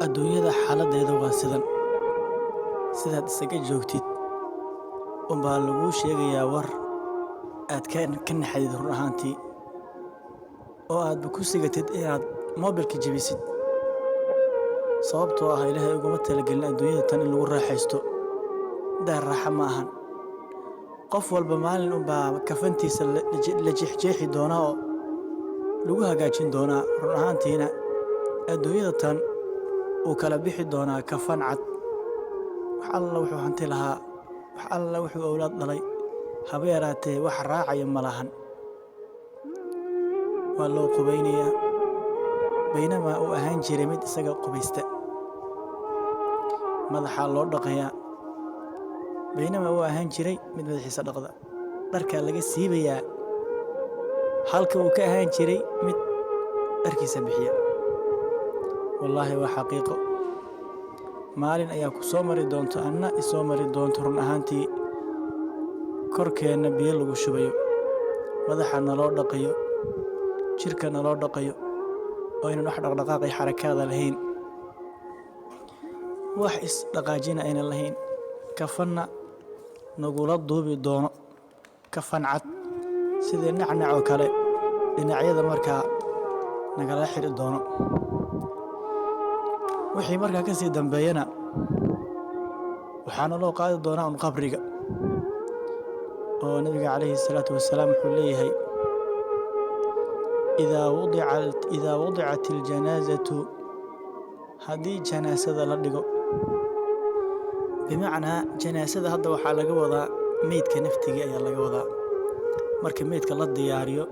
adduunyada xaaladeeda waa sidaad isaga joogtid unbaa laguu sheegayaa war aad ka naxdid run ahaantii oo aadba ku sigatid inaad moobilka jebisid sababtoo ah ilaahay uguma talagelin adduunyada tan in lagu raaxaysto daar raaxa ma ahan qof walba maalin unbaa kafantiisa la jeexjeexi doonaa oo lagu hagaajin doonaa run ahaantiina adduunyada tan uu kala bixi doonaa kafan cad wax alla wuxuu hanti lahaa wax alla wuxuu awlaad dhalay haba yaraatee wax raacaya ma lahan waa loo qubaynayaa baynamaa uu ahaan jiray mid isaga qubaysta madaxaa loo dhaqayaa baynamaa uu ahaan jiray mid madaxiisa dhaqda dharkaa laga siibayaa halka uu ka ahaan jiray mid dharkiisa bixiya wallaahi waa xaqiiqo maalin ayaa ku soo mari doonto anna isoo mari doonto run ahaantii korkeenna biyo lagu shubayo madaxa naloo dhaqayo jirka naloo dhaqayo oo aynan wax dhaqdhaqaaqay xarakaada lahayn wax isdhaqaajina aynan lahayn kafanna nagula duubi doono kafan cad sidii nacnac oo kale dhinacyada markaa nagala xidhi doono wixii markaa ka sii dambeeyana waxaana loo qaadi doonaa un qabriga oo nabiga calayhi salaatu wasalaam wuxuu leeyahay idaa wudicat iljanaasatu haddii janaasada la dhigo bimacnaa janaasada hadda waxaa laga wadaa meydka naftigii ayaa laga wadaa marka meydka la diyaariyo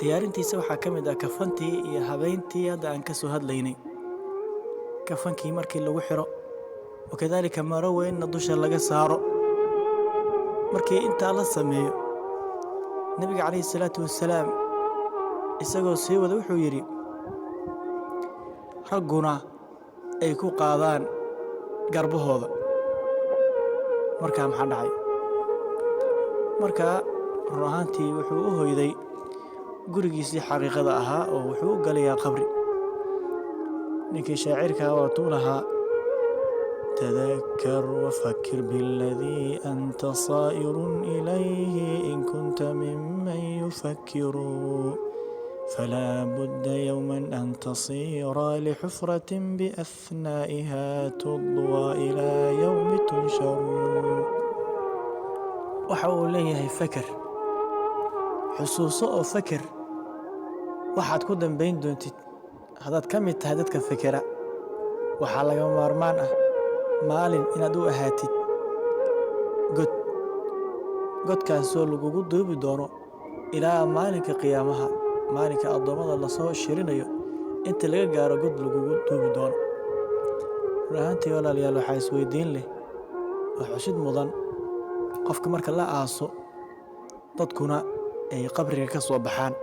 diyaarintiisa waxaa ka mid ah kafantii iyo habeyntii hadda aan ka soo hadlaynay kafankii markii lagu xiro wakadaalika maro weynna dusha laga saaro markii intaa la sameeyo nebiga calayhi salaatu wasalaam isagoo sii wada wuxuu yidhi ragguna ay ku qaadaan garbahooda markaa maxaa dhacay markaa run ahaantii wuxuu u hoyday gurigiisii xaqiiqada ahaa oo wuxuu u galayaa qabri ninkii shaacirkaa waatuu lahaa تذكر وفكر بالذي أنت صائر إليه إن كنت ممن يفكر فلا بد يوما أن تصير لحفرة بأثنائها تضوى إلى يوم تنشر وحاول ليه فكر حسوسه فكر waxaad ku dambayn doontid haddaad ka mid tahay dadka fikira waxaa lagama maarmaan ah maalin inaad u ahaatid godkaasoo lagugu duubi doono ilaa maalinka qiyaamaha maalinka addoommada lasoo shirinayo inta laga gaaro god lagugu duubi doono run ahaantii walaalayaal waxaa isweydiin leh oo xusid mudan qofka marka la aaso dadkuna ay qabriga ka soo baxaan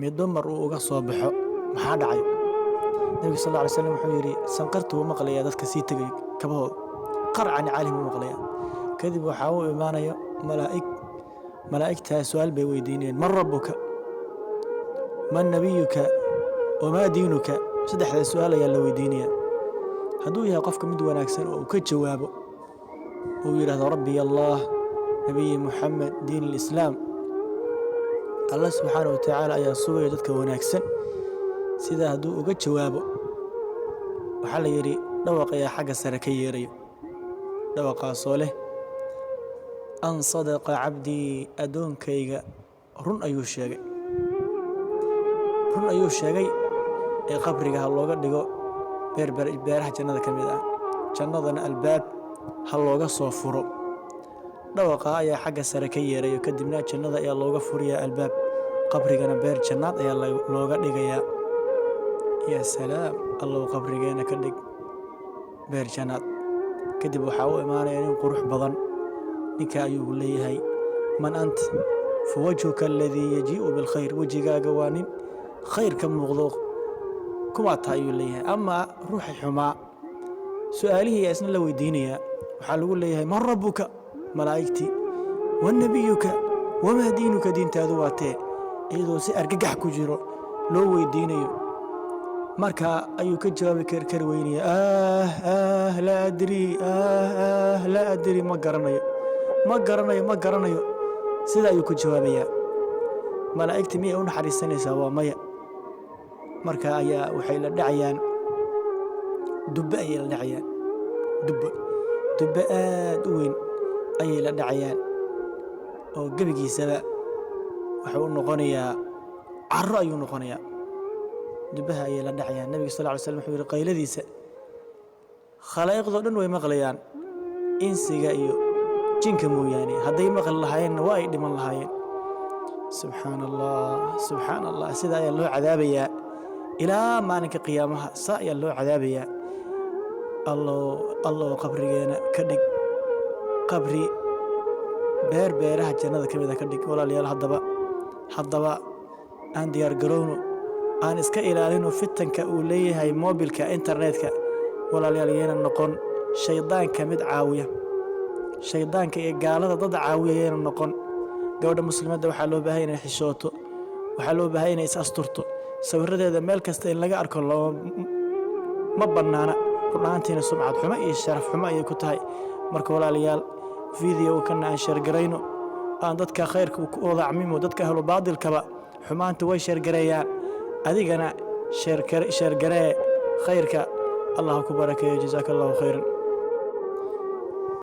midba mar uu uga soo baxo maxaa dhacay nebiga sal alla alay slam wuxuu yidhi sanqarta wuu maqlayaa dadka sii tegay kabahooda qarcani caalim wuu maqlayaa kadib waxaa u imaanaya malaa'igtaa su-aal bay weydiinayeen man rabbuka man nabiyuka wamaa diinuka saddexdaa su-aal ayaa la weydiinayaa hadduu yahay qofka mid wanaagsan oo uu ka jawaabo uu yidhaahdo rabbiy allah nabiyi muxamed diin alislaam allah subxaana wa tacaala ayaa sugaya dadka wanaagsan sidaa hadduu uga jawaabo waxaa la yidhi dhawaq ayaa xagga sare ka yeerayo dhawaqaasoo leh an sadaqa cabdii addoonkayga run ayuu sheegay ee qabriga ha looga dhigo beeraha jannada ka mid ah jannadana albaab ha looga soo furo dhawaqa ayaa xagga sare ka yeerayo kadibna jannada ayaa looga furayaa albaab qabrigana beer jannaad ayaa looga dhigayaa yaa salaam allow qabrigeena ka dhig beer jannaad kadib waxaa u imaanaya nin qurux badan ninka ayuu leeyahay man ant fa wajhuka aladii yajii'u bilkhayr wejigaaga waa nin khayr ka muuqdo kumaa taa ayuu leeyahay amaa ruuxi xumaa su-aalihii ayaa isna la weydiinayaa waxaa lagu leeyahay man rabbuka malaa'igtii wanabiyuka wamaa diinuka diintaadu waa tee iyadoo si argagax ku jiro loo weydiinayo marka ayuu ka jawaabi kari weynaya laa adri ma garanayo sida ayuu ku jawaabayaa malaa'igtii miyay u naxariisanaysaa waa maya marka ayaa waxay la dhacayaan dubbe ayay la dhacayaan dubbe aad u weyn ayay la dhacayaan oo gebigiisaba wuxuu u noqonayaa carro ayuu noqonayaa dubbaha ayay la dhacayaan nabiga sal ly slam wuxuu yidhi qayladiisa khalaa'iqdoo dhan way maqlayaan insiga iyo jinka mooyaane hadday maqli lahaayeenna waa ay dhiman lahaayeen subxaan allah sida ayaa loo cadaabayaa ilaa maalinka qiyaamaha saa ayaa loo cadaabayaa allow qabrigeena ka dhig qabri beeraha jannada ka mida ka dhig walaalayaal haddaba aan diyaar garowno aan iska ilaalino fitanka uu leeyahay moobilka internetka walaalayaal yeena noqon shaydaanka mid caawiya shaydaanka iyo gaalada dad caawiya yeena noqon gabadha muslimadda waxaa loo baahay inay xishooto waxaa loo baahay inay is asturto sawiradeeda meel kasta in laga arko ma bannaana runaantiina sumcad xumo iyo sharaf xumo ayay ku tahay marka walaalayaal video kana aan sheergarayno aan dadka khayrka u wada camimo dadka ahlu baadilkaba xumaanta way sheergareeyaan adigana sheergaree khayrka allah ku barakeeyo jazaaka allahu khayran